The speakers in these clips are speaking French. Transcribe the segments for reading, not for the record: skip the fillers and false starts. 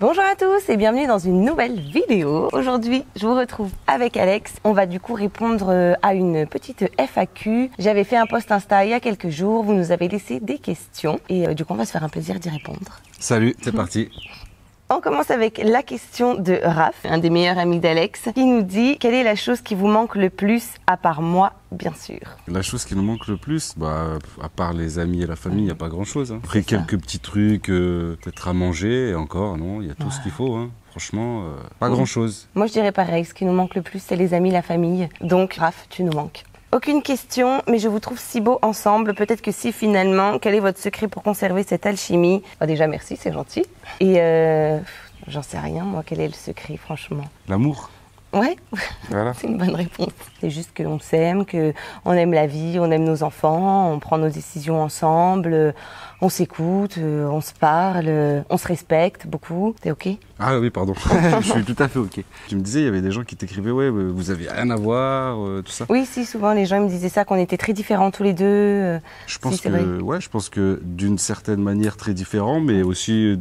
Bonjour à tous et bienvenue dans une nouvelle vidéo. Aujourd'hui, je vous retrouve avec Alex. On va du coup répondre à une petite FAQ. J'avais fait un post Insta il y a quelques jours. Vous nous avez laissé des questions et du coup, on va se faire un plaisir d'y répondre. Salut, c'est parti. On commence avec la question de Raph, un des meilleurs amis d'Alex, qui nous dit « Quelle est la chose qui vous manque le plus, à part moi, bien sûr ?» La chose qui nous manque le plus, à part les amis et la famille, il n'y a pas grand-chose. Après, quelques petits trucs, peut-être à manger, et encore, non, il y a tout ce qu'il faut. Franchement, pas grand-chose. Moi, je dirais pareil, ce qui nous manque le plus, c'est les amis, la famille. Donc, Raph, tu nous manques. Aucune question, mais je vous trouve si beaux ensemble. Peut-être que si finalement, quel est votre secret pour conserver cette alchimie? Déjà, merci, c'est gentil. Et j'en sais rien, moi, quel est le secret, franchement? L'amour. Ouais, Voilà. C'est une bonne réponse. C'est juste qu'on s'aime, qu'on aime la vie, on aime nos enfants, on prend nos décisions ensemble, on s'écoute, on se parle, on se respecte beaucoup. T'es OK? Ah oui, pardon. Je suis tout à fait OK. Tu me disais, il y avait des gens qui t'écrivaient, ouais, vous avez rien à voir, tout ça. Oui, si, souvent les gens me disaient ça, qu'on était très différents tous les deux. Je pense je pense que d'une certaine manière très différents, mais aussi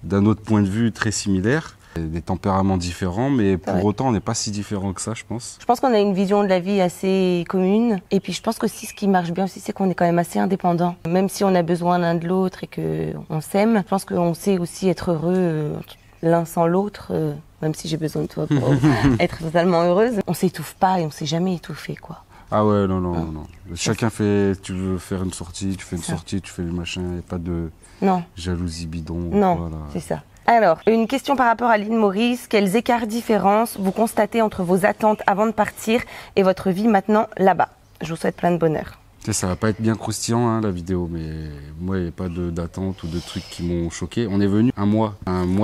d'un autre point de vue très similaire. Des tempéraments différents, mais pour autant, on n'est pas si différents que ça, je pense. Je pense qu'on a une vision de la vie assez commune. Et puis, je pense qu'aussi, ce qui marche bien aussi, c'est qu'on est quand même assez indépendants. Même si on a besoin l'un de l'autre et qu'on s'aime, je pense qu'on sait aussi être heureux l'un sans l'autre, même si j'ai besoin de toi pour être totalement heureuse. On s'étouffe pas et on s'est jamais étouffé, quoi. Ah ouais, non. Chacun fait, tu veux faire une sortie, tu fais une sortie, tu fais le machin, il n'y a pas de jalousie bidon. Non, voilà. c'est ça. Alors, une question par rapport à l'île Maurice. Quels écarts, différences vous constatez entre vos attentes avant de partir et votre vie maintenant là-bas? Je vous souhaite plein de bonheur. Ça va pas être bien croustillant la vidéo, mais moi il n'y a pas d'attente ou de trucs qui m'ont choqué. On est venu un mois,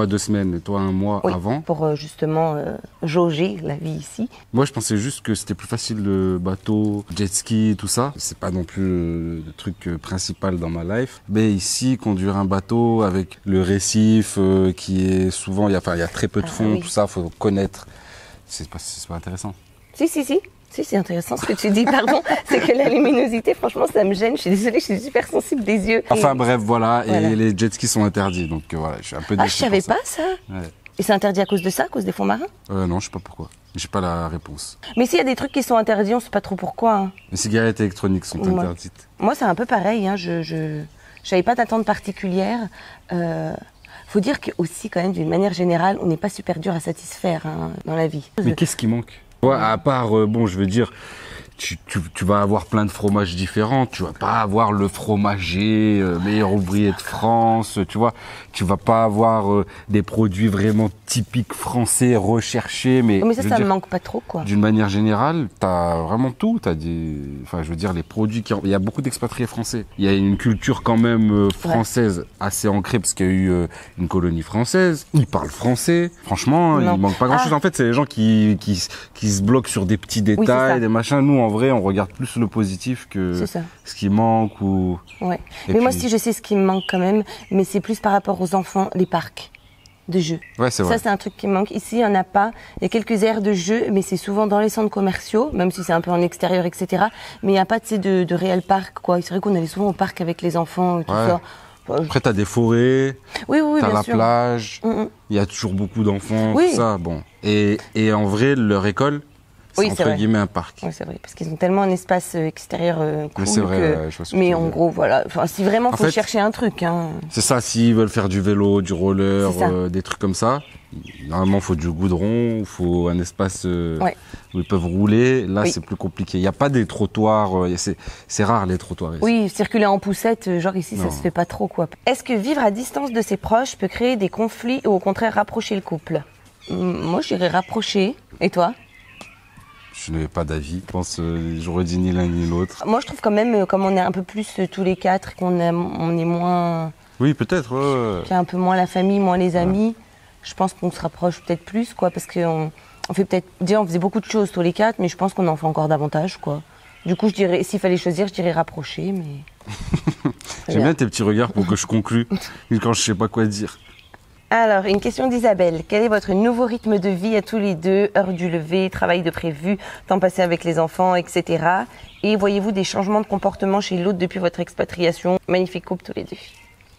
2 semaines, et toi un mois avant. Pour justement jauger la vie ici. Moi je pensais juste que c'était plus facile le bateau, jet ski, tout ça. C'est pas non plus le truc principal dans ma life. Mais ici, conduire un bateau avec le récif qui est souvent, il y a très peu de fond, tout ça, faut connaître. C'est pas intéressant. Si, c'est intéressant ce que tu dis, pardon. C'est que la luminosité, franchement, ça me gêne. Je suis désolée, je suis super sensible des yeux. Enfin bref, voilà. Et les jet skis sont interdits, donc voilà, je suis un peu déçu. Ah, je savais pas ça. Ouais. Et c'est interdit à cause de ça, à cause des fonds marins? Non, je sais pas pourquoi. J'ai pas la réponse. Mais s'il y a des trucs qui sont interdits, on sait pas trop pourquoi. Les cigarettes électroniques sont interdites. Moi, c'est un peu pareil. Je n'avais pas d'attente particulière. Faut dire que aussi, quand même, d'une manière générale, on n'est pas super dur à satisfaire dans la vie. Mais qu'est-ce qui manque? Ouais, à part, je veux dire, tu vas avoir plein de fromages différents. Tu vas pas avoir le fromager meilleur ouvrier de France. Tu vois, tu vas pas avoir des produits vraiment typiques français recherchés. Mais ça me manque pas trop, quoi. D'une manière générale, t'as vraiment tout. T'as je veux dire, les produits il y a beaucoup d'expatriés français. Il y a une culture quand même française assez ancrée parce qu'il y a eu une colonie française. Ils parlent français. Franchement, il manque pas grand-chose. En fait, c'est les gens qui se bloquent sur des petits détails, des machins. Nous, en vrai, on regarde plus le positif que ce qui manque ou. Ouais. Mais moi aussi, je sais ce qui me manque quand même, mais c'est plus par rapport aux enfants, les parcs de jeux. Ouais, c'est vrai. Ça, c'est un truc qui me manque. Ici, il n'y en a pas. Il y a quelques aires de jeux, mais c'est souvent dans les centres commerciaux, même si c'est un peu en extérieur, etc. Mais il n'y a pas de réel parc, quoi. C'est vrai qu'on allait souvent au parc avec les enfants et tout ça. Après, t'as des forêts, t'as la plage, il y a toujours beaucoup d'enfants, tout ça. Bon. Et en vrai, leur école, c'est entre guillemets un parc. Oui, c'est vrai, parce qu'ils ont tellement un espace extérieur cool. C'est vrai, mais en gros, voilà. Enfin, si vraiment, faut chercher un truc. C'est ça, s'ils veulent faire du vélo, du roller, des trucs comme ça, normalement, il faut du goudron, il faut un espace où ils peuvent rouler. Là, c'est plus compliqué. Il n'y a pas des trottoirs, c'est rare les trottoirs ici. Oui, circuler en poussette, genre ici, ça se fait pas trop, quoi. Est-ce que vivre à distance de ses proches peut créer des conflits ou au contraire rapprocher le couple? Moi, je dirais rapprocher. Et toi? Je n'avais pas d'avis. Je pense j'aurais dit ni l'un ni l'autre. Moi, je trouve quand même, comme on est un peu plus tous les quatre, on est moins... Oui, peut-être, qu'il y a un peu moins la famille, moins les amis. Je pense qu'on se rapproche peut-être plus, quoi, parce qu'on fait peut-être... Déjà, on faisait beaucoup de choses tous les quatre, mais je pense qu'on en fait encore davantage, quoi. Du coup, je dirais, s'il fallait choisir, je dirais rapprocher, mais... J'aime bien tes petits regards pour que je conclue, quand je sais pas quoi dire. Alors, une question d'Isabelle. Quel est votre nouveau rythme de vie à tous les deux? Heure du lever, travail de prévu, temps passé avec les enfants, etc. Et voyez-vous des changements de comportement chez l'autre depuis votre expatriation? Magnifique couple tous les deux.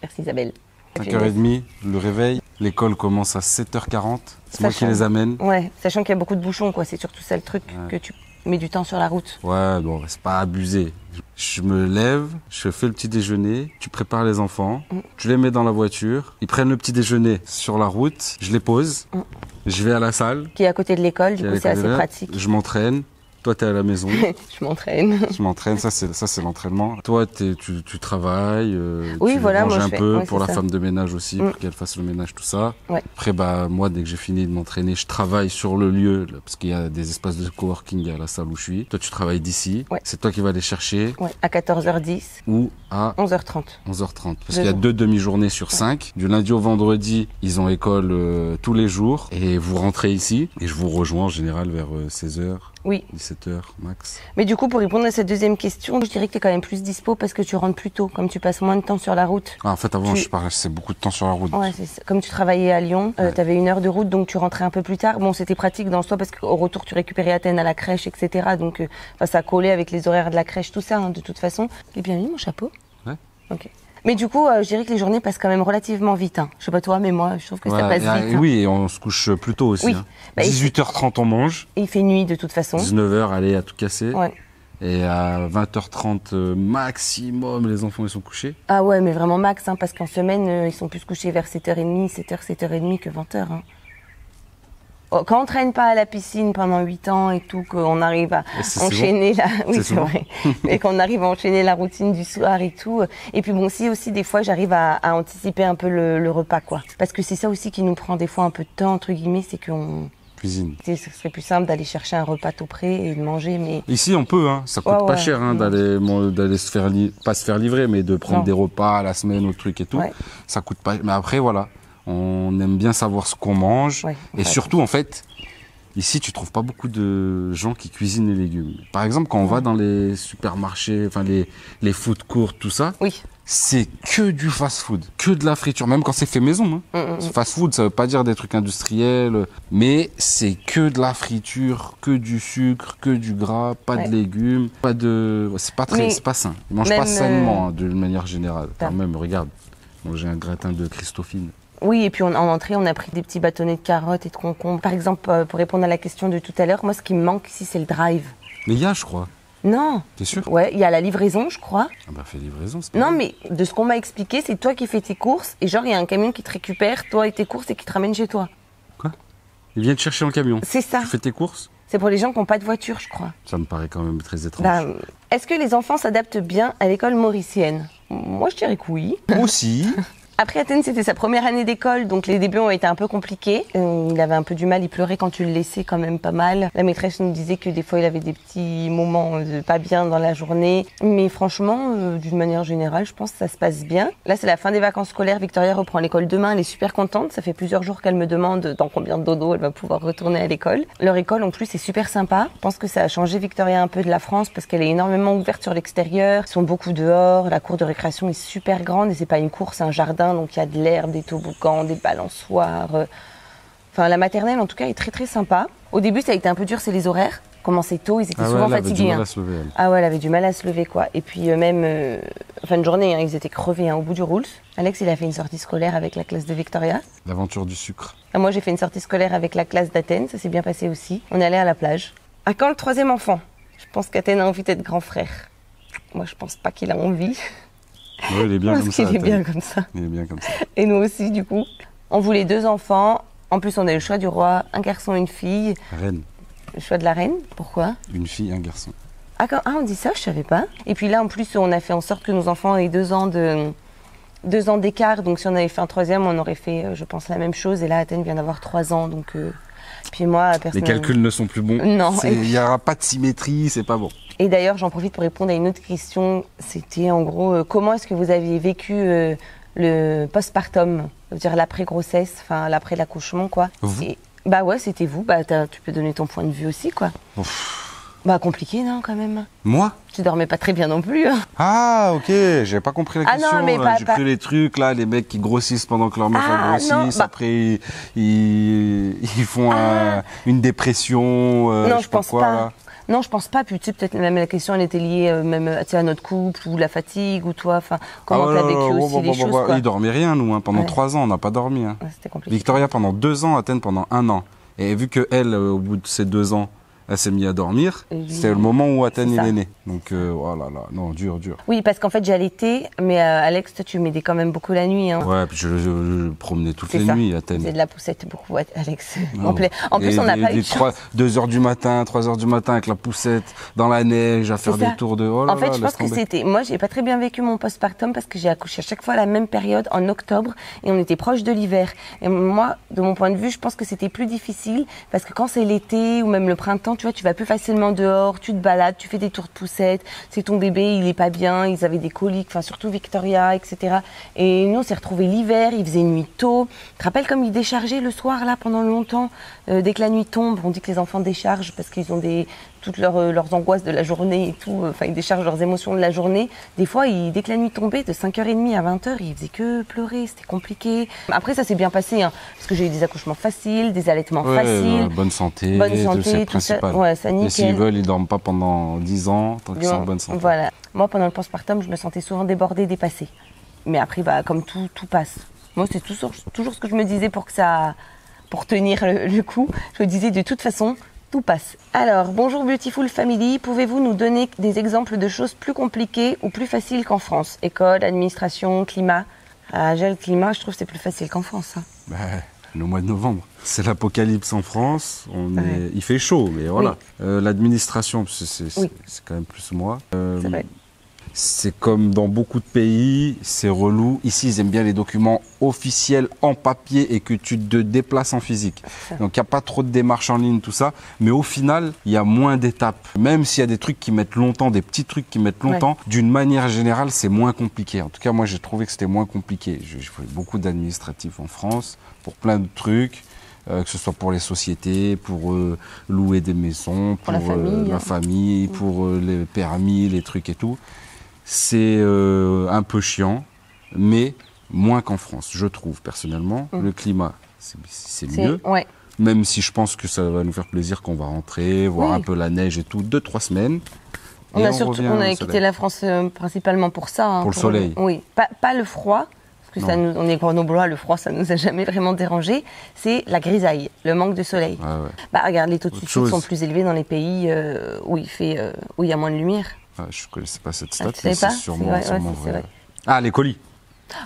Merci Isabelle. 5h30, le réveil. L'école commence à 7h40. C'est moi qui les amène. Ouais, sachant qu'il y a beaucoup de bouchons, quoi. C'est surtout ça le truc, que tu mets du temps sur la route. Ouais, bon, c'est pas abusé. Je me lève, je fais le petit déjeuner, tu prépares les enfants, tu les mets dans la voiture, ils prennent le petit déjeuner sur la route, je les pose, je vais à la salle. Qui est à côté de l'école, du coup c'est assez pratique. Je m'entraîne. Toi, t'es à la maison. Je m'entraîne. Je m'entraîne, ça c'est l'entraînement. Toi, tu travailles, oui, tu voilà, manges moi, un peu ouais, pour la femme de ménage aussi, pour qu'elle fasse le ménage, tout ça. Ouais. Après, moi, dès que j'ai fini de m'entraîner, je travaille sur le lieu, là, parce qu'il y a des espaces de coworking à la salle où je suis. Toi, tu travailles d'ici. Ouais. C'est toi qui vas les chercher. Ouais, à 14h10. Ou à 11h30. 11h30. Parce qu'il y a 2 demi-journées sur 5. Du lundi au vendredi, ils ont école tous les jours. Et vous rentrez ici. Et je vous rejoins en général vers 16h. Oui. 17h max. Mais du coup, pour répondre à cette deuxième question, je dirais que tu es quand même plus dispo parce que tu rentres plus tôt, comme tu passes moins de temps sur la route. Ah, en fait, avant, je passais beaucoup de temps sur la route. Ouais, c'est ça. Comme tu travaillais à Lyon, tu avais 1 heure de route, donc tu rentrais un peu plus tard. Bon, c'était pratique dans soi parce qu'au retour, tu récupérais Athènes à la crèche, etc. Donc, ça collait avec les horaires de la crèche, tout ça, hein, de toute façon. Il est bien mis, mon chapeau? Ouais. Ok. Mais du coup, je dirais que les journées passent quand même relativement vite. Hein. Je sais pas toi, mais moi, je trouve que ça passe vite. Hein. Oui, et on se couche plus tôt aussi. Oui. Hein. 18h30, on mange. Et il fait nuit de toute façon. 19h, allez, à tout casser. Ouais. Et à 20h30 maximum, les enfants ils sont couchés. Ah ouais, mais vraiment max, hein, parce qu'en semaine, ils sont plus couchés vers 7h30, 7h30 que 20h. Hein. Quand on traîne pas à la piscine pendant 8 ans et tout, qu'on arrive à enchaîner oui, c'est vrai. Et qu'on arrive à enchaîner la routine du soir et tout. Et puis bon, si aussi, des fois, j'arrive à anticiper un peu le repas, quoi. Parce que c'est ça aussi qui nous prend des fois un peu de temps, entre guillemets, c'est qu'on cuisine. Ce serait plus simple d'aller chercher un repas tout prêt et de manger, mais... Ici, on peut, hein. Ça coûte pas cher, hein, d'aller se faire, pas se faire livrer, mais de prendre des repas à la semaine ou truc et tout. Ouais. Ça coûte pas, mais après, voilà. On aime bien savoir ce qu'on mange. Ouais, et surtout, en fait, ici, tu trouves pas beaucoup de gens qui cuisinent les légumes. Par exemple, quand on va dans les supermarchés, enfin, les food courts, tout ça. Oui. C'est que du fast-food, que de la friture, même quand c'est fait maison. Hein. Fast-food, ça veut pas dire des trucs industriels, mais c'est que de la friture, que du sucre, que du gras, pas de légumes, pas de... C'est pas sain. Ils mangent pas sainement, hein, de manière générale. Quand même, regarde, j'ai un gratin de Christophine. Oui, et puis en entrée, on a pris des petits bâtonnets de carottes et de concombres. Par exemple, pour répondre à la question de tout à l'heure, moi, ce qui me manque ici, c'est le drive. Mais il y a, je crois. Non. T'es sûr? Ouais, il y a la livraison, je crois. Ah bah fais livraison, c'est pas Non, mais de ce qu'on m'a expliqué, c'est toi qui fais tes courses et genre il y a un camion qui te récupère, toi et tes courses, et qui te ramène chez toi. Quoi? Il vient te chercher en camion? C'est ça. Tu fais tes courses? C'est pour les gens qui n'ont pas de voiture, je crois. Ça me paraît quand même très étrange. Bah, est-ce que les enfants s'adaptent bien à l'école mauricienne? Moi, je dirais que oui. Moi aussi. Après Athènes, c'était sa première année d'école, donc les débuts ont été un peu compliqués. Il avait un peu du mal, il pleurait quand tu le laissais quand même pas mal. La maîtresse nous disait que des fois il avait des petits moments de pas bien dans la journée. Mais franchement, d'une manière générale, je pense que ça se passe bien. Là, c'est la fin des vacances scolaires. Victoria reprend l'école demain, elle est super contente. Ça fait plusieurs jours qu'elle me demande dans combien de dodo elle va pouvoir retourner à l'école. Leur école en plus est super sympa. Je pense que ça a changé Victoria un peu de la France parce qu'elle est énormément ouverte sur l'extérieur. Ils sont beaucoup dehors, la cour de récréation est super grande et c'est pas une cour, c'est un jardin. Donc il y a de l'herbe, des toboggans, des balançoires. Enfin, la maternelle, en tout cas, est très très sympa. Au début, ça a été un peu dur, c'est les horaires. Commençait tôt, ils étaient souvent fatigués. Elle avait du mal à se lever, elle. Ah ouais, elle avait du mal à se lever, quoi. Et puis même, fin de journée, ils étaient crevés au bout du Rules. Alex, il a fait une sortie scolaire avec la classe de Victoria. L'aventure du sucre. Moi, j'ai fait une sortie scolaire avec la classe d'Athènes, ça s'est bien passé aussi. On est allé à la plage. À quand le troisième enfant? Je pense qu'Athènes a envie d'être grand frère. Moi, je pense pas qu'il a envie. Ouais, il est bien comme ça. Il est bien comme ça. Il est bien comme ça. Et nous aussi, du coup. On voulait 2 enfants. En plus, on a eu le choix du roi, un garçon et une fille. Reine. Le choix de la reine. Pourquoi? Une fille, un garçon. Ah, on dit ça, je savais pas. Et puis là, en plus, on a fait en sorte que nos enfants aient 2 ans d'écart. Donc, si on avait fait un troisième, on aurait fait, je pense, la même chose. Et là, Athènes vient d'avoir 3 ans. Donc, puis moi, personnellement... Les calculs ne sont plus bons. Non. Il n'y aura pas de symétrie, c'est pas bon. Et d'ailleurs, j'en profite pour répondre à une autre question. C'était en gros, comment est-ce que vous aviez vécu le postpartum, c'est-à-dire l'après-grossesse, enfin l'après l'accouchement, quoi. Vous? Bah ouais, c'était vous. Bah tu peux donner ton point de vue aussi, quoi. Ouf. Bah compliqué, non, quand même. Moi? Tu dormais pas très bien non plus. Hein. Ah, ok, j'avais pas compris la question. Non, mais j'ai pris les trucs là, les mecs qui grossissent pendant que leur meuf grossissent, après ils font une dépression. Non, je pense pas. Non, je pense pas. Puis tu sais, peut-être même la question, elle était liée même tu sais, à notre couple ou la fatigue ou toi. Enfin, comment t'as vécu aussi les choses, quoi. Il dormait rien, nous. Hein. Pendant 3 ans, on n'a pas dormi. Hein. Ouais, c'était compliqué. Victoria pendant 2 ans, Athènes pendant 1 an. Et vu que elle, au bout de ces 2 ans, elle s'est mise à dormir, c'est le moment où Athènes il est né. Donc voilà, non, dur. Oui, parce qu'en fait j'allaitais, mais Alex, toi tu m'aidais quand même beaucoup la nuit. Hein. Ouais, puis je promenais toutes les nuits à Athènes. C'est de la poussette beaucoup, Alex. En plus, on n'a pas eu 2h du matin, 3h du matin avec la poussette, dans la neige, à faire des tours de... Oh là en fait, là, je pense que c'était... Moi, j'ai pas très bien vécu mon postpartum parce que j'ai accouché à chaque fois à la même période, en octobre, et on était proche de l'hiver. Et moi, de mon point de vue, je pense que c'était plus difficile parce que quand c'est l'été ou même le printemps, tu vois, tu vas plus facilement dehors, tu te balades, tu fais des tours de poussette, c'est ton bébé, il est pas bien, ils avaient des coliques, enfin surtout Victoria, etc. Et nous, on s'est retrouvés l'hiver, il faisait nuit tôt. Tu te rappelles comme ils déchargeaient le soir, là, pendant longtemps, dès que la nuit tombe, on dit que les enfants déchargent parce qu'ils ont toutes leurs angoisses de la journée et tout, enfin ils déchargent leurs émotions de la journée. Des fois, dès que la nuit tombait, de 5h30 à 20h, ils faisaient que pleurer, c'était compliqué. Après, ça s'est bien passé, hein, parce que j'ai eu des accouchements faciles, des allaitements faciles. Bonne santé, c'est principal. Ouais, ça nickel. Et s'ils veulent, ils dorment pas pendant 10 ans, tant qu'ils sont en bonne santé. Voilà. Moi, pendant le postpartum, je me sentais souvent débordée, dépassée. Mais après, comme tout passe. Moi, c'est toujours ce que je me disais pour tenir le coup. Je me disais, de toute façon, tout passe. Alors, bonjour Beautiful Family, pouvez-vous nous donner des exemples de choses plus compliquées ou plus faciles qu'en France? École, administration, climat. Le climat, je trouve que c'est plus facile qu'en France. Hein. Le mois de novembre, c'est l'apocalypse en France. Il fait chaud, mais voilà. Oui. L'administration, c'est quand même plus moi. C'est vrai. C'est comme dans beaucoup de pays, c'est relou. Ici, ils aiment bien les documents officiels en papier et que tu te déplaces en physique. Donc, il n'y a pas trop de démarches en ligne, tout ça. Mais au final, il y a moins d'étapes. Même s'il y a des trucs qui mettent longtemps, des petits trucs qui mettent longtemps, d'une manière générale, c'est moins compliqué. En tout cas, moi, j'ai trouvé que c'était moins compliqué. J'ai fait beaucoup d'administratifs en France pour plein de trucs. Que ce soit pour les sociétés, pour louer des maisons, pour la famille, pour les permis, les trucs et tout. C'est un peu chiant, mais moins qu'en France, je trouve personnellement. Le climat, c'est mieux. Ouais. Même si je pense que ça va nous faire plaisir qu'on va rentrer, voir un peu la neige et tout, 2-3 semaines. On a quitté la France principalement pour ça. Hein, pour le soleil. Oui, pas le froid. Parce que on est grenoblois, le froid, ça nous a jamais vraiment dérangé. C'est la grisaille, le manque de soleil. Regarde, les taux de suicide sont plus élevés dans les pays où il y a moins de lumière. Je ne connaissais pas cette stat, mais c'est sûrement vrai. Ah, les colis.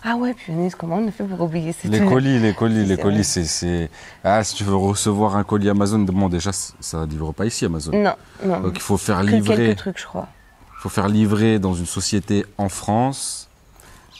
Ah ouais, punaise, comment on a fait pour oublier cette... Les colis, c'est... Ah, si tu veux recevoir un colis Amazon, bon, déjà, ça ne livre pas ici, Amazon. Non. Donc, il faut faire livrer... quelques trucs, je crois. Il faut faire livrer dans une société en France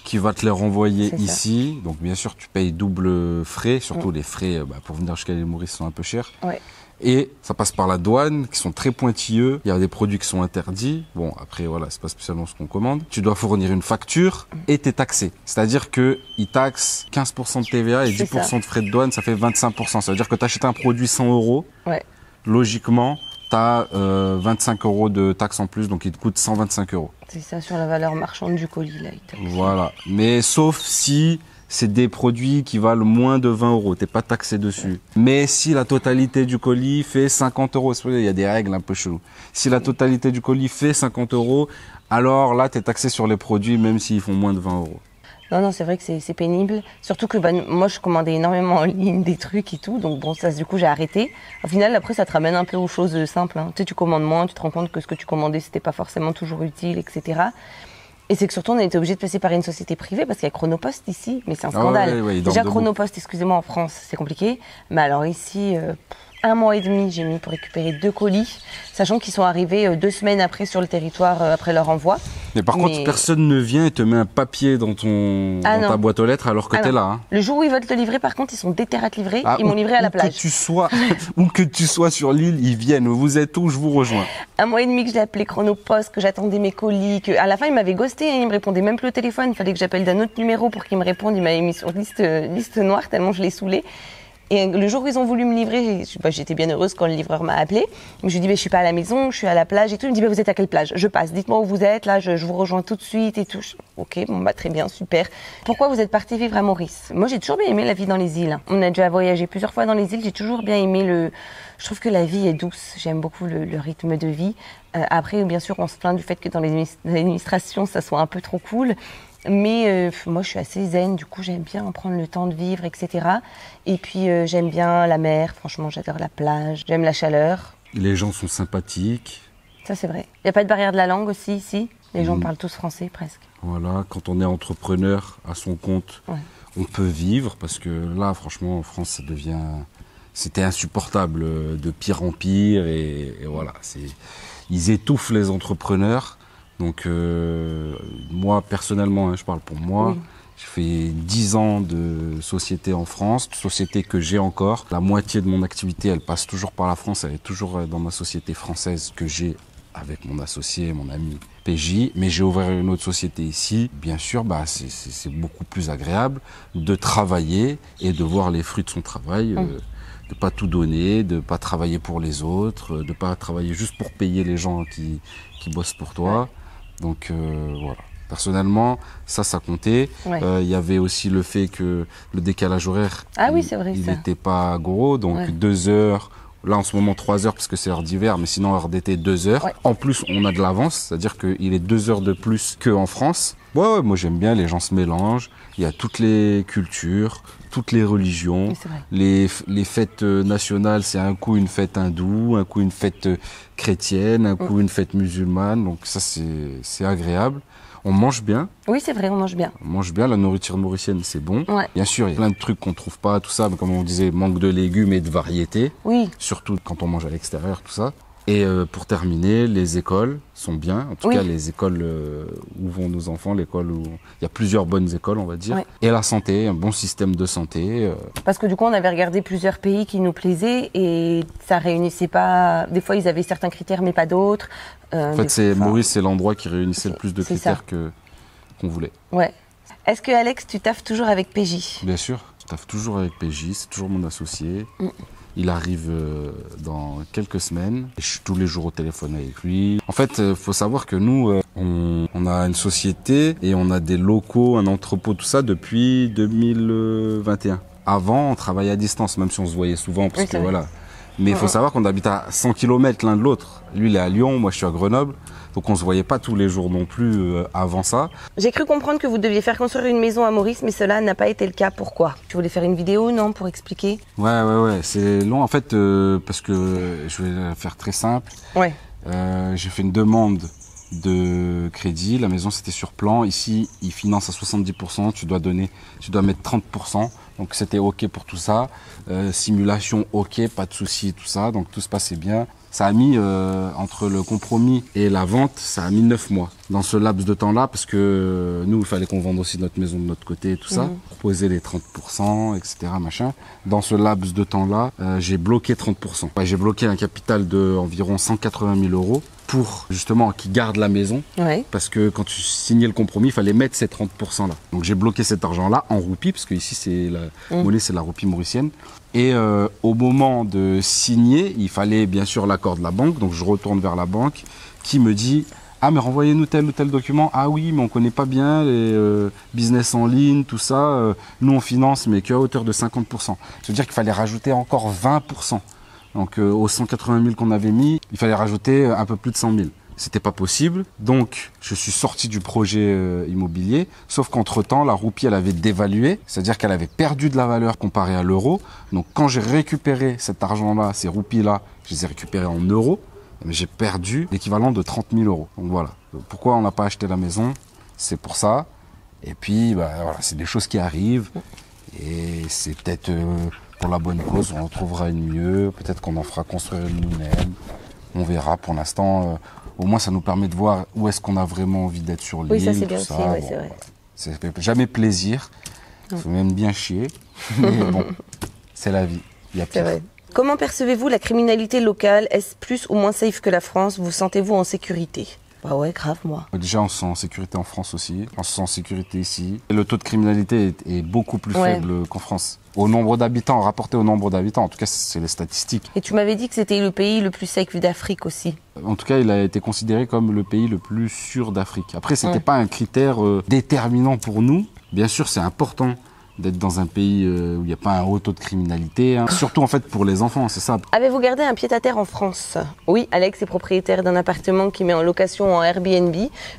qui va te les renvoyer ici. Donc, bien sûr, tu payes double frais, surtout les frais pour venir jusqu'à l'île Maurice sont un peu chers. Ouais. Et ça passe par la douane, qui sont très pointilleux. Il y a des produits qui sont interdits. Bon, après, voilà, c'est pas spécialement ce qu'on commande. Tu dois fournir une facture et t'es taxé. C'est-à-dire que ils taxent 15% de TVA et 10% de frais de douane, ça fait 25%. Ça veut dire que t'achètes un produit 100 €. Ouais. Logiquement, t'as 25 € de taxes en plus, donc il te coûte 125 €. C'est ça, sur la valeur marchande du colis, là. Voilà. Mais sauf si... c'est des produits qui valent moins de 20 €. T'es pas taxé dessus. Mais si la totalité du colis fait 50 €, il y a des règles un peu cheloues. Si la totalité du colis fait 50 €, alors là, t'es taxé sur les produits, même s'ils font moins de 20 €. Non, c'est vrai que c'est pénible. Surtout que moi, je commandais énormément en ligne des trucs et tout. Donc bon, ça, du coup, j'ai arrêté. Au final, après, ça te ramène un peu aux choses simples. Hein. Tu sais, tu commandes moins, tu te rends compte que ce que tu commandais, c'était pas forcément toujours utile, etc. Et c'est que surtout, on a été obligé de passer par une société privée parce qu'il y a Chronopost ici, mais c'est un scandale. Déjà, Chronopost, excusez-moi, en France, c'est compliqué. Mais alors ici, 1 mois et demi, j'ai mis pour récupérer 2 colis, sachant qu'ils sont arrivés 2 semaines après sur le territoire, après leur envoi. Mais par contre, personne ne vient et te met un papier dans ta boîte aux lettres alors que t'es là. Hein. Le jour où ils veulent te livrer, par contre, ils sont déterrés à te livrer. Ils m'ont livré à la plage. Où que tu sois sur l'île, ils viennent. Vous êtes où? Je vous rejoins. 1 mois et demi que je l'ai appelé Chronopost, que j'attendais mes colis, à la fin, il m'avait ghosté, hein, il me répondait même plus au téléphone. Il fallait que j'appelle d'un autre numéro pour qu'il me réponde. Il m'avait mis sur liste noire tellement je l'ai saoulé. Et le jour où ils ont voulu me livrer, j'étais bien heureuse quand le livreur m'a appelée. Je lui ai dit, je suis pas à la maison, je suis à la plage et tout. Il me dit, vous êtes à quelle plage? Je passe, dites-moi où vous êtes, là, je vous rejoins tout de suite et tout. Ok, bon, bah, très bien, super. Pourquoi vous êtes parti vivre à Maurice? Moi, j'ai toujours bien aimé la vie dans les îles. On a déjà voyagé plusieurs fois dans les îles, j'ai toujours bien aimé je trouve que la vie est douce, j'aime beaucoup le rythme de vie. Après, bien sûr, on se plaint du fait que dans l'administration, ça soit un peu trop cool. Mais moi, je suis assez zen, du coup, j'aime bien prendre le temps de vivre, etc. Et puis, j'aime bien la mer, franchement, j'adore la plage, j'aime la chaleur. Les gens sont sympathiques. Ça, c'est vrai. Il n'y a pas de barrière de la langue aussi, ici. Les gens parlent tous français, presque. Voilà, quand on est entrepreneur à son compte, on peut vivre, parce que là, franchement, en France, ça devient... C'était insupportable, de pire en pire, et voilà. Ils étouffent les entrepreneurs. Donc moi personnellement, je parle pour moi, j'ai fait 10 ans de société en France, société que j'ai encore. La moitié de mon activité, elle passe toujours par la France, elle est toujours dans ma société française que j'ai avec mon associé, mon ami PJ. Mais j'ai ouvert une autre société ici. Bien sûr, c'est beaucoup plus agréable de travailler et de voir les fruits de son travail. De pas tout donner, de pas travailler pour les autres, de pas travailler juste pour payer les gens qui bossent pour toi. Donc voilà. Personnellement, ça comptait. Il y avait aussi le fait que le décalage horaire, il n'était pas gros, donc 2 heures. Là, en ce moment, 3 heures parce que c'est l'heure d'hiver, mais sinon, heure d'été, 2 heures. En plus, on a de l'avance, c'est-à-dire qu'il est 2 heures de plus qu'en France. Ouais, moi j'aime bien, les gens se mélangent. Il y a toutes les cultures, toutes les religions. Les fêtes nationales, c'est un coup une fête hindoue, un coup une fête chrétienne, un coup une fête musulmane. Donc ça, c'est agréable. On mange bien. Oui, c'est vrai, on mange bien. On mange bien, la nourriture mauricienne, c'est bon. Bien sûr, il y a plein de trucs qu'on trouve pas, tout ça, mais comme on disait, manque de légumes et de variété. Oui. Surtout quand on mange à l'extérieur, tout ça. Et pour terminer, les écoles sont bien. En tout cas, les écoles où vont nos enfants, l'école où il y a plusieurs bonnes écoles, on va dire. Et la santé, un bon système de santé. Parce que du coup, on avait regardé plusieurs pays qui nous plaisaient et ça réunissait pas. Des fois, ils avaient certains critères, mais pas d'autres. En fait, Maurice, c'est l'endroit qui réunissait le plus de critères qu'on voulait. Ouais. Est-ce que Alex, tu taffes toujours avec PJ? Bien sûr, je taffe toujours avec PJ. C'est toujours mon associé. Il arrive dans quelques semaines. Je suis tous les jours au téléphone avec lui. En fait, il faut savoir que nous, on a une société et on a des locaux, un entrepôt, tout ça depuis 2021. Avant, on travaillait à distance, même si on se voyait souvent, parce que voilà. Mais il faut savoir qu'on habite à 100 km l'un de l'autre. Lui, il est à Lyon, moi je suis à Grenoble. Donc on se voyait pas tous les jours non plus avant ça. J'ai cru comprendre que vous deviez faire construire une maison à Maurice, mais cela n'a pas été le cas. Pourquoi? Tu voulais faire une vidéo, non, pour expliquer? Ouais. C'est long en fait, parce que je vais la faire très simple. J'ai fait une demande de crédit. La maison c'était sur plan. Ici, ils financent à 70%. Tu dois mettre 30%. Donc c'était ok pour tout ça. Simulation ok, pas de souci, tout ça. Donc tout se passait bien. Ça a mis, entre le compromis et la vente, ça a mis 9 mois. Dans ce laps de temps-là, parce que nous, il fallait qu'on vende aussi notre maison de notre côté et tout ça. Proposer les 30%, etc. machin. Dans ce laps de temps-là, j'ai bloqué 30%. J'ai bloqué un capital de environ 180 000 euros pour justement qu'ils gardent la maison. Parce que quand tu signais le compromis, il fallait mettre ces 30% là. Donc j'ai bloqué cet argent-là en roupies, parce que ici c'est la monnaie, c'est la roupie mauricienne. Et au moment de signer, il fallait bien sûr l'accord de la banque. Donc je retourne vers la banque qui me dit « Ah mais renvoyez-nous tel ou tel document. Ah oui, mais on connaît pas bien les business en ligne, tout ça. Nous on finance, mais qu'à hauteur de 50%. » Ça veut dire qu'il fallait rajouter encore 20%. Donc aux 180 000 qu'on avait mis, il fallait rajouter un peu plus de 100 000. C'était pas possible, donc je suis sorti du projet immobilier, sauf qu'entre-temps, la roupie, elle avait dévalué, c'est-à-dire qu'elle avait perdu de la valeur comparée à l'euro. Donc quand j'ai récupéré cet argent-là, ces roupies-là, je les ai récupérées en euros, mais j'ai perdu l'équivalent de 30 000 euros. Donc voilà, pourquoi on n'a pas acheté la maison, c'est pour ça. Et puis, voilà, c'est des choses qui arrivent, et c'est peut-être pour la bonne cause, on en trouvera une mieux, peut-être qu'on en fera construire une nous-mêmes, on verra. Pour l'instant... au moins, ça nous permet de voir où est-ce qu'on a vraiment envie d'être sur l'île. Oui, ça c'est bien aussi, c'est vrai. Ça fait jamais plaisir, il faut même bien chier, mais bon, c'est la vie, il y a pire. Vrai. Comment percevez-vous la criminalité locale? Est-ce plus ou moins safe que la France? Vous sentez-vous en sécurité? Bah ouais, grave, moi. Déjà, on se sent en sécurité en France aussi. On se sent en sécurité ici. Et le taux de criminalité est beaucoup plus faible qu'en France. Au nombre d'habitants, rapporté au nombre d'habitants, en tout cas, c'est les statistiques. Et tu m'avais dit que c'était le pays le plus safe d'Afrique aussi. En tout cas, il a été considéré comme le pays le plus sûr d'Afrique. Après, c'était pas un critère déterminant pour nous. Bien sûr, c'est important d'être dans un pays où il n'y a pas un haut taux de criminalité, surtout en fait pour les enfants, c'est ça. Avez-vous gardé un pied-à-terre en France? Oui, Alex est propriétaire d'un appartement qui met en location en Airbnb,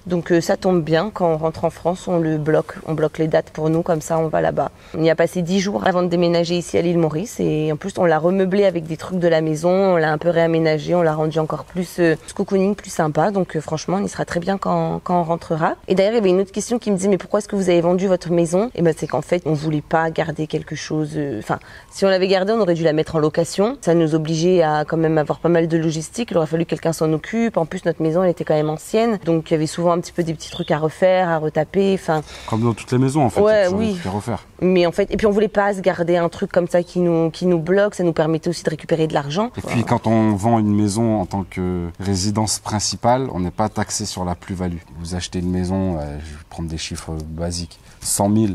donc ça tombe bien, quand on rentre en France, on le bloque, on bloque les dates pour nous, comme ça on va là-bas. On y a passé 10 jours avant de déménager ici à l'île Maurice, et en plus on l'a remeublé avec des trucs de la maison, on l'a un peu réaménagé, on l'a rendu encore plus cocooning, plus sympa, donc franchement on y sera très bien quand on rentrera. Et d'ailleurs il y avait une autre question qui me disait mais pourquoi est-ce que vous avez vendu votre maison? Et ben c'est qu'en fait on voulait pas garder quelque chose. Enfin, si on l'avait gardé, on aurait dû la mettre en location. Ça nous obligeait à quand même avoir pas mal de logistique. Il aurait fallu que quelqu'un s'en occupe. En plus, notre maison, elle était quand même ancienne, donc il y avait souvent un petit peu des petits trucs à refaire, à retaper. Enfin, comme dans toutes les maisons, en fait. Ouais, oui. oui. Des trucs à refaire. Mais en fait, et puis on voulait pas se garder un truc comme ça qui nous bloque. Ça nous permettait aussi de récupérer de l'argent. Et puis, quand on vend une maison en tant que résidence principale, on n'est pas taxé sur la plus-value. Vous achetez une maison, je vais prendre des chiffres basiques, 100 000.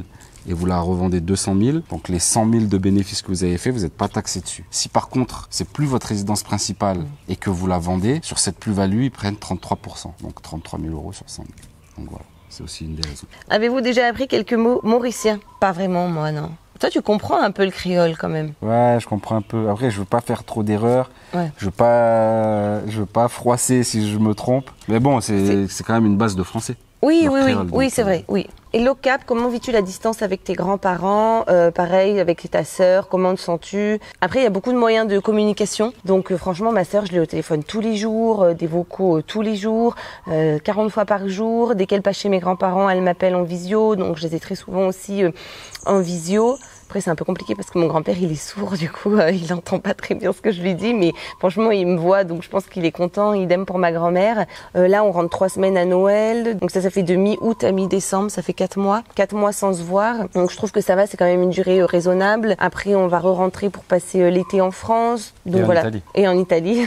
Et vous la revendez 200 000, donc les 100 000 de bénéfices que vous avez fait, vous n'êtes pas taxé dessus. Si par contre, c'est plus votre résidence principale et que vous la vendez, sur cette plus-value, ils prennent 33%, donc 33 000 euros sur 100 000. Donc voilà, c'est aussi une des raisons. Avez-vous déjà appris quelques mots mauriciens? Pas vraiment, moi, non. Toi, tu comprends un peu le créole quand même. Ouais, je comprends un peu. Après, je veux pas faire trop d'erreurs. Ouais. Je veux pas froisser si je me trompe. Mais bon, c'est quand même une base de français. Oui, c'est vrai, oui. Et l'OCAP, comment vis-tu la distance avec tes grands-parents? Pareil, avec ta sœur, comment te sens-tu? Après, il y a beaucoup de moyens de communication. Donc, franchement, ma sœur, je l'ai au téléphone tous les jours, des vocaux tous les jours, 40 fois par jour. Dès qu'elle passe chez mes grands-parents, elle m'appelle en visio. Donc, je les ai très souvent aussi en visio. Après, c'est un peu compliqué parce que mon grand-père, il est sourd, du coup, il n'entend pas très bien ce que je lui dis, mais franchement, il me voit, donc je pense qu'il est content. Idem pour ma grand-mère. Là, on rentre 3 semaines à Noël, donc ça fait de mi-août à mi-décembre, ça fait 4 mois. 4 mois sans se voir, donc je trouve que ça va, c'est quand même une durée raisonnable. Après, on va re-rentrer pour passer l'été en France. Donc voilà. Et en Italie.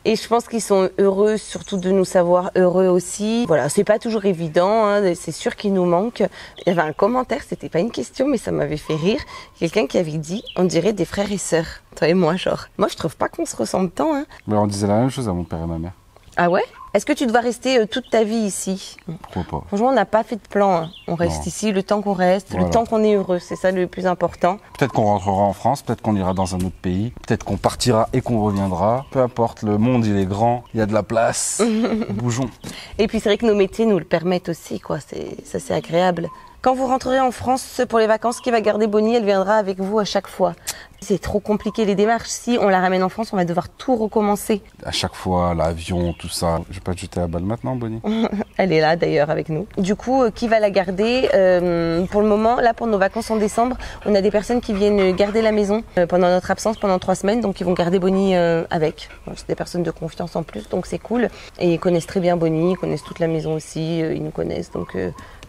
Et je pense qu'ils sont heureux, surtout de nous savoir heureux aussi. Voilà, c'est pas toujours évident, hein, c'est sûr qu'il nous manque. Il y avait un commentaire, c'était pas une question, mais ça m'avait fait rire. Quelqu'un qui avait dit, on dirait des frères et sœurs, toi et moi, genre. Moi, je trouve pas qu'on se ressemble tant, hein. Mais on disait la même chose à mon père et ma mère. Ah ouais? Est-ce que tu dois rester toute ta vie ici? Pourquoi pas? Franchement, on n'a pas fait de plan, hein. On reste ici le temps qu'on reste, le temps qu'on est heureux, c'est ça le plus important. Peut-être qu'on rentrera en France, peut-être qu'on ira dans un autre pays, peut-être qu'on partira et qu'on reviendra. Peu importe, le monde, il est grand, il y a de la place, bougeons. Et puis c'est vrai que nos métiers nous le permettent aussi, quoi. Ça, c'est agréable. Quand vous rentrerez en France pour les vacances, qui va garder Bonnie? Elle viendra avec vous à chaque fois. C'est trop compliqué les démarches. Si on la ramène en France, on va devoir tout recommencer. À chaque fois, l'avion, tout ça. Je vais pas te jeter la balle maintenant, Bonnie. Elle est là d'ailleurs avec nous. Du coup, qui va la garder? Pour le moment, là pour nos vacances en décembre, on a des personnes qui viennent garder la maison pendant notre absence, pendant 3 semaines. Donc ils vont garder Bonnie avec. C'est des personnes de confiance en plus, donc c'est cool. Et ils connaissent très bien Bonnie, ils connaissent toute la maison aussi, ils nous connaissent.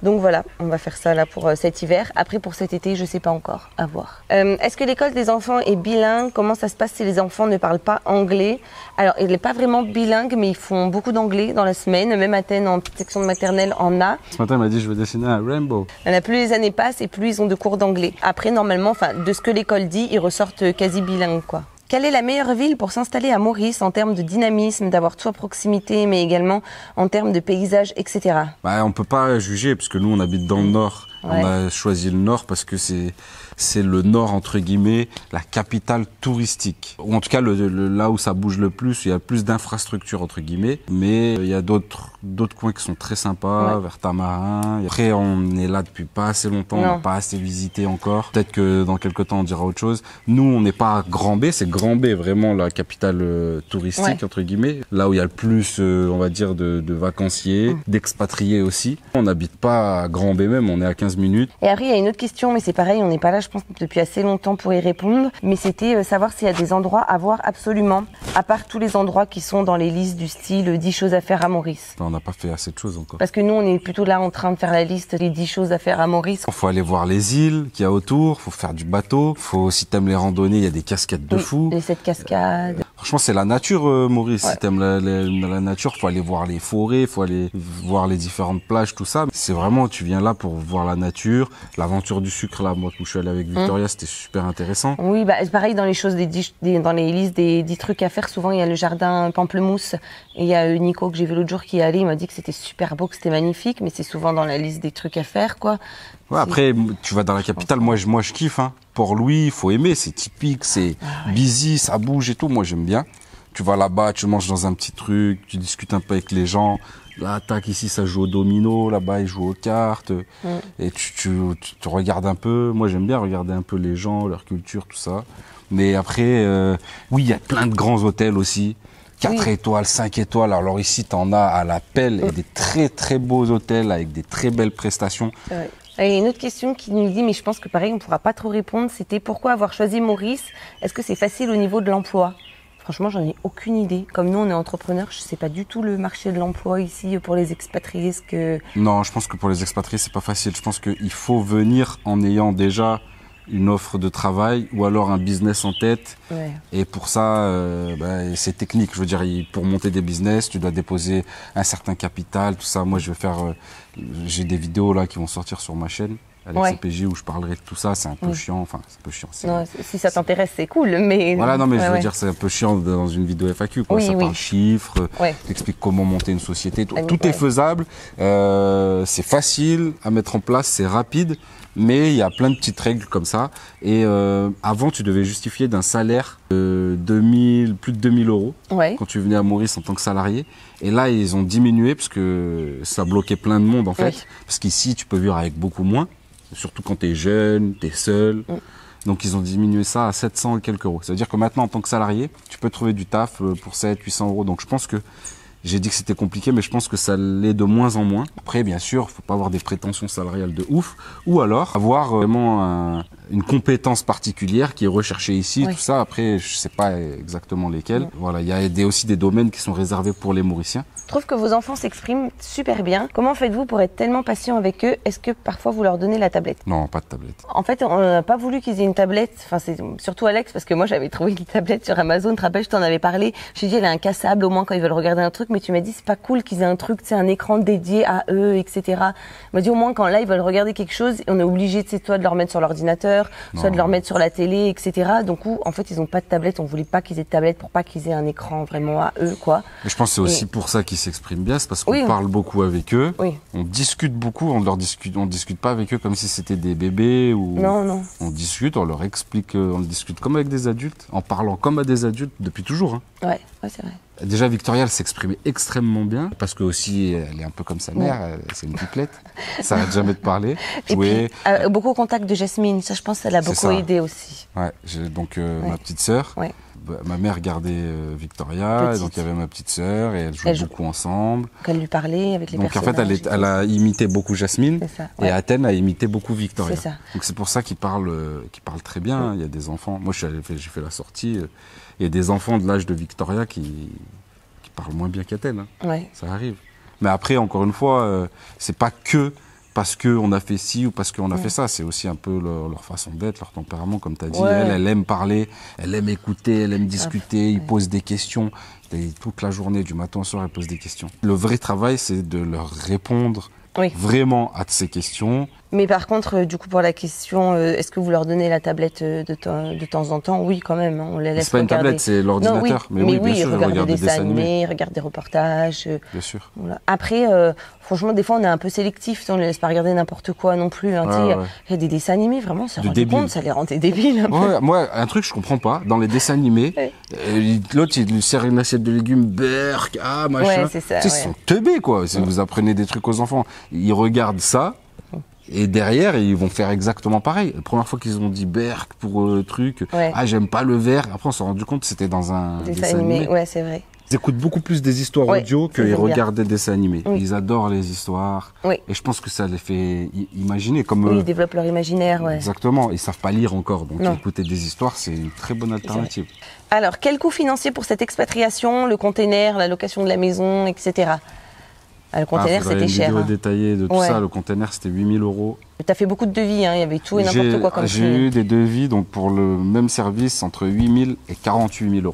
Donc voilà, on va faire ça là pour cet hiver. Après pour cet été, je sais pas encore, à voir. Est-ce que l'école des enfants est bilingue? Comment ça se passe si les enfants ne parlent pas anglais? Alors, il n'est pas vraiment bilingue, mais ils font beaucoup d'anglais dans la semaine. Même Athènes, en petite section de maternelle, en a. Ce matin, il m'a dit, je veux dessiner un rainbow. Plus les années passent et plus ils ont de cours d'anglais. Après, normalement, de ce que l'école dit, ils ressortent quasi bilingues, quoi. Quelle est la meilleure ville pour s'installer à Maurice en termes de dynamisme, d'avoir tout à proximité, mais également en termes de paysage, etc. On peut pas juger, parce que nous, on habite dans le nord. Ouais. On a choisi le nord parce que c'est le nord, entre guillemets, la capitale touristique. Ou en tout cas, là où ça bouge le plus, il y a plus d'infrastructures, entre guillemets. Mais il y a d'autres coins qui sont très sympas, vers Tamarin. Après, on est là depuis pas assez longtemps, on n'a pas assez visité encore. Peut-être que dans quelques temps, on dira autre chose. Nous, on n'est pas à Grand B, c'est Grand B, vraiment la capitale touristique, entre guillemets. Là où il y a le plus, on va dire, de vacanciers, d'expatriés aussi. On n'habite pas à Grand B même, on est à 15 minutes. Et après, il y a une autre question, mais c'est pareil, on n'est pas là, je pense, depuis assez longtemps pour y répondre. Mais c'était savoir s'il y a des endroits à voir absolument. À part tous les endroits qui sont dans les listes du style 10 choses à faire à Maurice. On n'a pas fait assez de choses encore. Parce que nous, on est plutôt là en train de faire la liste des 10 choses à faire à Maurice. Il faut aller voir les îles qu'il y a autour, faut faire du bateau, faut, si t'aimes les randonnées, il y a des cascades de fou. Les 7 cascades. Franchement, c'est la nature, Maurice. Ouais. Si t'aimes la nature, faut aller voir les forêts, faut aller voir les différentes plages, tout ça. C'est vraiment, tu viens là pour voir la nature. L'aventure du sucre, là, moi, où je suis allé avec Victoria, c'était super intéressant. Oui, bah, c'est pareil dans les choses dans les listes des 10 trucs à faire. Souvent, il y a le jardin Pamplemousse. Et il y a Nico que j'ai vu l'autre jour qui est allé. Il m'a dit que c'était super beau, que c'était magnifique. Mais c'est souvent dans la liste des trucs à faire, quoi. Ouais, après, tu vas dans la capitale, moi je kiffe, hein. Port-Louis, il faut aimer, c'est typique, c'est busy, ça bouge et tout, moi j'aime bien. Tu vas là-bas, tu manges dans un petit truc, tu discutes un peu avec les gens. Là, tac, ici, ça joue au domino, là-bas, ils jouent aux cartes. Et tu regardes un peu. Moi, j'aime bien regarder un peu les gens, leur culture, tout ça. Mais après, oui, il y a plein de grands hôtels aussi. 4 étoiles, 5 étoiles. Alors ici, t'en as à la pelle et des très, très beaux hôtels avec des très belles prestations. Ouais. Et une autre question qui nous dit, mais je pense que pareil, on ne pourra pas trop répondre, c'était pourquoi avoir choisi Maurice? Est-ce que c'est facile au niveau de l'emploi? Franchement, j'en ai aucune idée. Comme nous, on est entrepreneurs, je ne sais pas du tout le marché de l'emploi ici pour les expatriés. Non, je pense que pour les expatriés, c'est pas facile. Je pense qu'il faut venir en ayant déjà une offre de travail ou alors un business en tête. Ouais. Et pour ça, c'est technique. Je veux dire, pour monter des business, tu dois déposer un certain capital, tout ça. Moi, je vais faire, j'ai des vidéos là qui vont sortir sur ma chaîne avec CPJ où je parlerai de tout ça. C'est un peu chiant. Enfin, c'est un peu chiant. Non, si ça t'intéresse, c'est cool, mais... Voilà, non, mais je veux dire, c'est un peu chiant dans une vidéo FAQ, quoi. Ça parle chiffres, t'explique comment monter une société. Tout est faisable. C'est facile à mettre en place, c'est rapide. Mais il y a plein de petites règles comme ça. Et avant, tu devais justifier d'un salaire de plus de 2000 euros quand tu venais à Maurice en tant que salarié. Et là, ils ont diminué parce que ça bloquait plein de monde en fait. Parce qu'ici, tu peux vivre avec beaucoup moins. Surtout quand tu es jeune, tu es seul. Donc ils ont diminué ça à 700 et quelques euros. Ça veut dire que maintenant, en tant que salarié, tu peux trouver du taf pour 700-800 euros. Donc je pense que j'ai dit que c'était compliqué, mais je pense que ça l'est de moins en moins. Après, bien sûr, faut pas avoir des prétentions salariales de ouf, ou alors avoir vraiment une compétence particulière qui est recherchée ici, tout ça. Après, je sais pas exactement lesquelles. Voilà, il y a aussi des domaines qui sont réservés pour les Mauriciens. Je trouve que vos enfants s'expriment super bien. Comment faites-vous pour être tellement patient avec eux? Est-ce que parfois vous leur donnez la tablette? Non, pas de tablette. En fait, on n'a pas voulu qu'ils aient une tablette. Enfin, c'est surtout Alex, parce que moi j'avais trouvé une tablette sur Amazon. Tu te rappelles, je t'en avais parlé. Je lui ai dit, elle est incassable au moins quand ils veulent regarder un truc. Mais tu m'as dit, c'est pas cool qu'ils aient un truc, c'est un écran dédié à eux, etc. Il m'a dit, au moins quand là ils veulent regarder quelque chose, on est obligé, tu sais, soit de leur mettre sur l'ordinateur, soit de leur mettre sur la télé, etc. Donc, en fait, ils ont pas de tablette. On voulait pas qu'ils aient de tablette pour pas qu'ils aient un écran vraiment à eux, quoi. Et je pense que c'est aussi pour ça qu'ils s'expriment bien. C'est parce qu'on parle beaucoup avec eux, on discute beaucoup, on discute pas avec eux comme si c'était des bébés ou non. On discute, on leur explique, on discute comme avec des adultes, en parlant comme à des adultes depuis toujours. Hein. Ouais, c'est vrai. Déjà Victoria, elle s'exprimait extrêmement bien parce que aussi elle est un peu comme sa mère, c'est une pipelette, ça n'arrête jamais de parler, jouer. Et puis, beaucoup au contact de Jasmine, ça je pense ça l'a beaucoup aidé aussi. Ouais, j'ai donc ma petite sœur. Ouais. Ma mère gardait Victoria, donc il y avait ma petite sœur et elles jouaient beaucoup ensemble. Donc elle lui parlait avec les personnages. Donc en fait, elle a imité beaucoup Jasmine et Athènes a imité beaucoup Victoria. C'est ça. Donc c'est pour ça qu'ils parlent très bien. Il y a des enfants. Moi, j'ai fait la sortie. Il y a des enfants de l'âge de Victoria qui parlent moins bien qu'Athènes. Hein. Ça arrive. Mais après, encore une fois, c'est pas que parce qu'on a fait ci ou parce qu'on a fait ça. C'est aussi un peu leur façon d'être, leur tempérament, comme tu as dit. Elle aime parler, elle aime écouter, elle aime discuter, ils posent des questions. Et toute la journée, du matin au soir, elle pose des questions. Le vrai travail, c'est de leur répondre vraiment à ces questions. Mais par contre, du coup, pour la question, est-ce que vous leur donnez la tablette de temps en temps? Oui, quand même. On les laisse c'est pas regarder. Une tablette, c'est l'ordinateur. Mais oui, bien sûr, ils regardent des dessins animés, ils regardent des reportages. Bien sûr. Voilà. Après, franchement, des fois, on est un peu sélectif. On ne les laisse pas regarder n'importe quoi non plus. Hein, il y a des dessins animés, vraiment, ça rend compte, ça les rendait débiles. Moi, un truc, je comprends pas. Dans les dessins animés, l'autre, il lui sert une assiette de légumes, berk, machin. C'est ça. Ils sont teubés, quoi. Si vous apprenez des trucs aux enfants, ils regardent ça. Et derrière, ils vont faire exactement pareil. La première fois qu'ils ont dit berk pour truc, j'aime pas le vert. Après, on s'est rendu compte que c'était dans un dessin animé. Ouais, c'est vrai. Ils écoutent beaucoup plus des histoires audio qu'ils regardent des dessins animés. Oui. Ils adorent les histoires. Oui. Et je pense que ça les fait imaginer. Comme, Oui, ils développent leur imaginaire. Ouais. Exactement. Ils ne savent pas lire encore. Donc écouter des histoires, c'est une très bonne alternative. Alors, quel coût financier pour cette expatriation, le container, la location de la maison, etc. Le container, c'était cher. Une vidéo détaillée de tout ça. Le container, c'était 8 000 €. Tu as fait beaucoup de devis, hein. Il y avait tout et n'importe quoi comme ça. J'ai eu des devis donc, pour le même service entre 8 000 et 48 000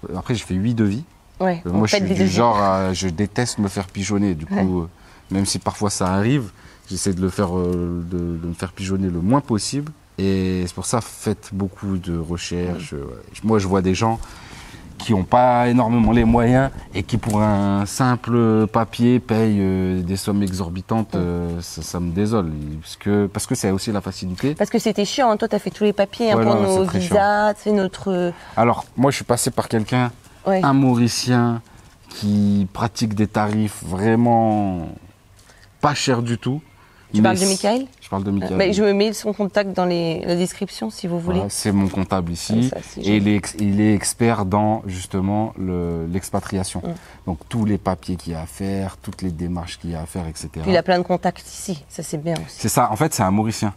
€. Après, j'ai fait 8 devis. Ouais, moi, je suis du genre, je déteste me faire pigeonner. Du coup, même si parfois ça arrive, j'essaie de me faire pigeonner le moins possible. Et c'est pour ça, faites beaucoup de recherches. Moi, je vois des gens qui n'ont pas énormément les moyens et qui, pour un simple papier, payent des sommes exorbitantes. Ça me désole. Parce que c'est aussi la facilité. Parce que c'était chiant. Hein. Toi, tu as fait tous les papiers pour nos visas. C'est notre... Alors, moi, je suis passé par quelqu'un, un Mauricien, qui pratique des tarifs vraiment pas chers du tout. Tu parles de Michael ? Je parle de Michael. Je me mets son contact dans la description si vous voulez. Voilà, c'est mon comptable ici. Et il est expert dans justement l'expatriation. Donc tous les papiers qu'il y a à faire, toutes les démarches qu'il y a à faire, etc. Puis il a plein de contacts ici, ça c'est bien aussi. C'est ça, en fait c'est un Mauricien.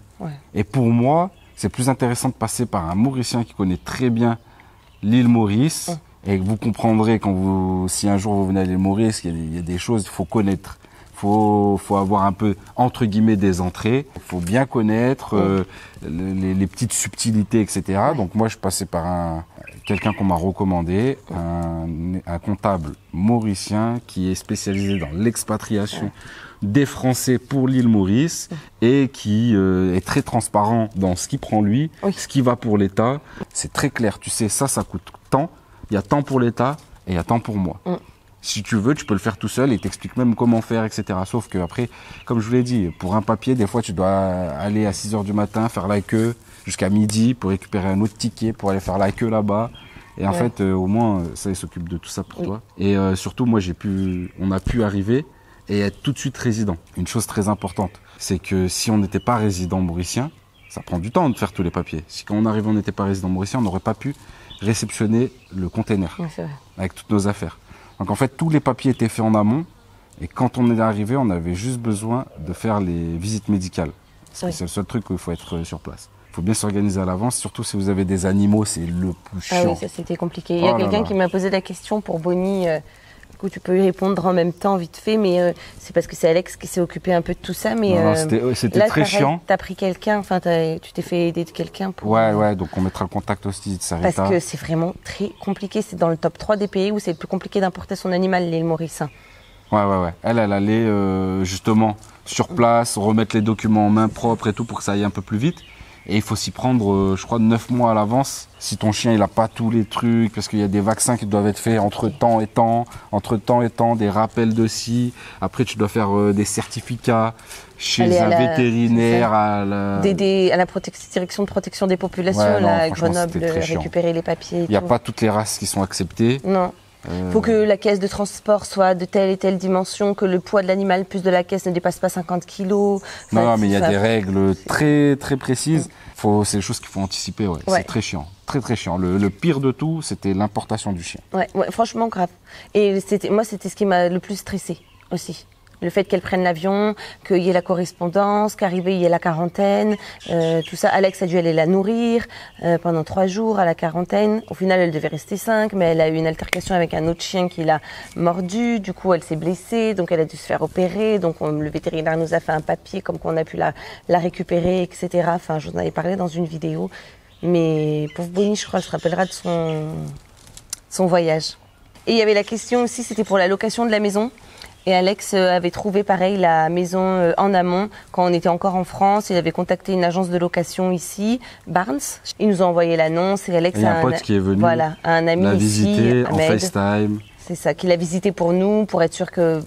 Et pour moi, c'est plus intéressant de passer par un Mauricien qui connaît très bien l'île Maurice. Et vous comprendrez si un jour vous venez à l'île Maurice, il y a des choses qu'il faut connaître. Faut avoir un peu, entre guillemets, des entrées. Il faut bien connaître les petites subtilités, etc. Donc moi, je passais par quelqu'un qu'on m'a recommandé, un comptable mauricien qui est spécialisé dans l'expatriation des Français pour l'île Maurice et qui est très transparent dans ce qu'il prend lui, ce qui va pour l'État. C'est très clair. Tu sais, ça coûte tant. Il y a tant pour l'État et il y a tant pour moi. Si tu veux, tu peux le faire tout seul et t'explique même comment faire, etc. Sauf que après, comme je vous l'ai dit, pour un papier, des fois, tu dois aller à 6 h du matin, faire la queue jusqu'à midi pour récupérer un autre ticket, pour aller faire la queue là-bas. Et en fait, au moins, ça, il s'occupe de tout ça pour toi. Et surtout, moi, on a pu arriver et être tout de suite résident. Une chose très importante, c'est que si on n'était pas résident mauricien, ça prend du temps de faire tous les papiers. Si quand on arrive, on n'était pas résident mauricien, on n'aurait pas pu réceptionner le container avec toutes nos affaires. Donc en fait, tous les papiers étaient faits en amont et quand on est arrivé, on avait juste besoin de faire les visites médicales. C'est le seul truc où il faut être sur place. Il faut bien s'organiser à l'avance, surtout si vous avez des animaux, c'est le plus chiant. Ah oui, ça c'était compliqué. Il y a quelqu'un qui m'a posé la question pour Bonnie, du coup tu peux y répondre en même temps vite fait, mais c'est parce que c'est Alex qui s'est occupé un peu de tout ça. Mais c'était très chiant. Tu as pris quelqu'un, enfin tu t'es fait aider de quelqu'un pour... Ouais, donc on mettra le contact aussi de Sarita. Parce que c'est vraiment très compliqué, c'est dans le top 3 des pays où c'est le plus compliqué d'importer son animal, l'île Maurice. Ouais. Elle allait justement sur place, remettre les documents en main propre et tout pour que ça aille un peu plus vite. Et il faut s'y prendre, je crois, 9 mois à l'avance. Si ton chien, il a pas tous les trucs, parce qu'il y a des vaccins qui doivent être faits entre temps et temps, des rappels de ci. Après, tu dois faire des certificats chez un vétérinaire, à la direction de protection des populations, à Grenoble, récupérer les papiers. Il n'y a pas toutes les races qui sont acceptées. Non. Faut que la caisse de transport soit de telle et telle dimension, que le poids de l'animal plus de la caisse ne dépasse pas 50 kilos. Non, mais il y a des règles très très précises. C'est des choses qu'il faut anticiper. C'est très chiant, très chiant. Le pire de tout, c'était l'importation du chien. Ouais, franchement grave. Et c'était ce qui m'a le plus stressé aussi. Le fait qu'elle prenne l'avion, qu'il y ait la correspondance, qu'arrivé il y ait la quarantaine, tout ça. Alex a dû aller la nourrir pendant 3 jours à la quarantaine. Au final, elle devait rester 5, mais elle a eu une altercation avec un autre chien qui l'a mordu. Du coup, elle s'est blessée, donc elle a dû se faire opérer. Donc le vétérinaire nous a fait un papier comme qu'on a pu la récupérer, etc. Enfin, je vous en avais parlé dans une vidéo. Mais pauvre Bonnie, je crois, se rappellera de son voyage. Et il y avait la question aussi, c'était pour la location de la maison. Et Alex avait trouvé pareil la maison en amont quand on était encore en France. Il avait contacté une agence de location ici, Barnes. Il nous a envoyé l'annonce et Alex a un pote qui est venu, un ami l'a visité ici, en FaceTime. C'est ça, qu'il a visité pour nous, pour être sûr que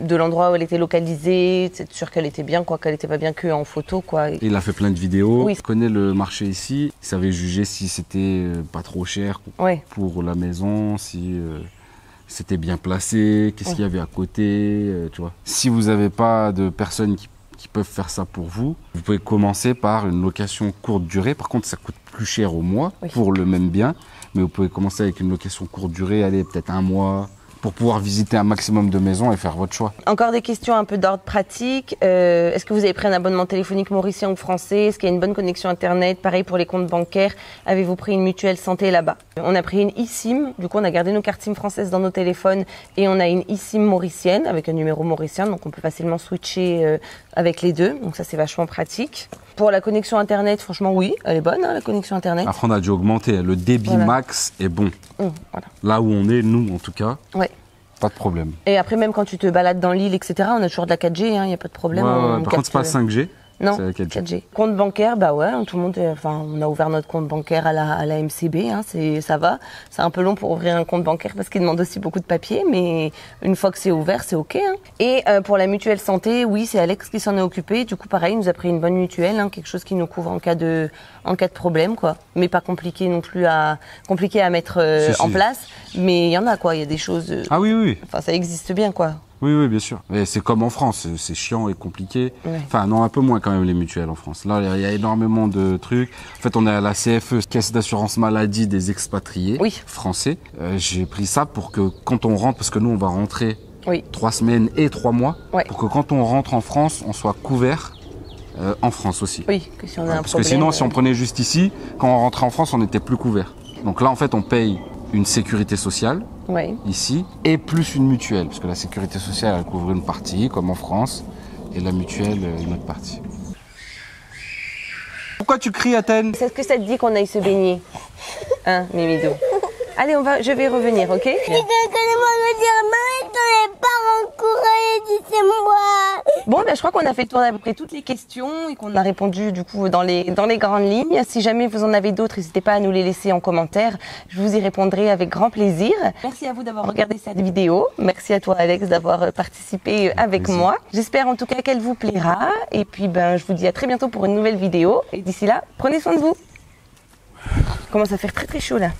de l'endroit où elle était localisée, être sûr qu'elle était bien, qu'elle n'était pas bien que en photo, quoi. Il a fait plein de vidéos. Il connaît le marché ici. Il savait juger si c'était pas trop cher pour la maison, si c'était bien placé, qu'est-ce qu'il y avait à côté, tu vois. Si vous n'avez pas de personnes qui peuvent faire ça pour vous, vous pouvez commencer par une location courte durée. Par contre, ça coûte plus cher au mois pour le même bien. Mais vous pouvez commencer avec une location courte durée, allez, peut-être 1 mois, pour pouvoir visiter un maximum de maisons et faire votre choix. Encore des questions un peu d'ordre pratique. Est-ce que vous avez pris un abonnement téléphonique mauricien ou français? Est-ce qu'il y a une bonne connexion Internet? Pareil pour les comptes bancaires. Avez-vous pris une mutuelle santé là-bas? On a pris une eSIM. Du coup, on a gardé nos cartes SIM françaises dans nos téléphones et on a une eSIM mauricienne avec un numéro mauricien. Donc, on peut facilement switcher avec les deux. Donc, ça, c'est vachement pratique. Pour la connexion Internet, franchement, oui, elle est bonne, hein, la connexion Internet. Après, on a dû augmenter. Le débit max est bon. Voilà. Là où on est, nous, en tout cas. Ouais. Pas de problème. Et après, même quand tu te balades dans l'île, etc., on a toujours de la 4G, il n'y a pas de problème. Ouais, par contre, c'est pas 5G. Non, c'est la 4G. Compte bancaire, bah ouais, tout le monde, on a ouvert notre compte bancaire à la MCB, hein, ça va. C'est un peu long pour ouvrir un compte bancaire parce qu'il demande aussi beaucoup de papiers, mais une fois que c'est ouvert, c'est ok. Hein. Et pour la mutuelle santé, oui, c'est Alex qui s'en est occupé. Du coup, pareil, il nous a pris une bonne mutuelle, hein, quelque chose qui nous couvre en cas de problème, quoi. Mais pas compliqué non plus à mettre en place. Mais il y en a, quoi. Il y a des choses. Ah oui. Enfin, ça existe bien, quoi. Oui, bien sûr. Mais c'est comme en France, c'est chiant et compliqué. Ouais. Enfin, non, un peu moins quand même les mutuelles en France. Là, il y a énormément de trucs. En fait, on est à la CFE, Caisse d'assurance maladie des expatriés français. J'ai pris ça pour que quand on rentre, parce que nous, on va rentrer 3 semaines et 3 mois, pour que quand on rentre en France, on soit couvert en France aussi. Oui, que si on a un problème. Parce que sinon, si on prenait juste ici, quand on rentrait en France, on n'était plus couvert. Donc là, en fait, on paye une sécurité sociale ici et plus une mutuelle parce que la sécurité sociale elle couvre une partie comme en France et la mutuelle une autre partie. Pourquoi tu cries, Athènes? Est-ce que ça te dit qu'on aille se baigner? Hein, Mimido? Allez, je vais revenir, ok? Bon, je crois qu'on a fait le tour d'à peu près toutes les questions et qu'on a répondu du coup dans les grandes lignes. Si jamais vous en avez d'autres, n'hésitez pas à nous les laisser en commentaire. Je vous y répondrai avec grand plaisir. Merci à vous d'avoir regardé cette vidéo. Merci à toi, Alex, d'avoir participé avec moi. J'espère en tout cas qu'elle vous plaira. Et puis, je vous dis à très bientôt pour une nouvelle vidéo. Et d'ici là, prenez soin de vous. Il commence à faire très très chaud là.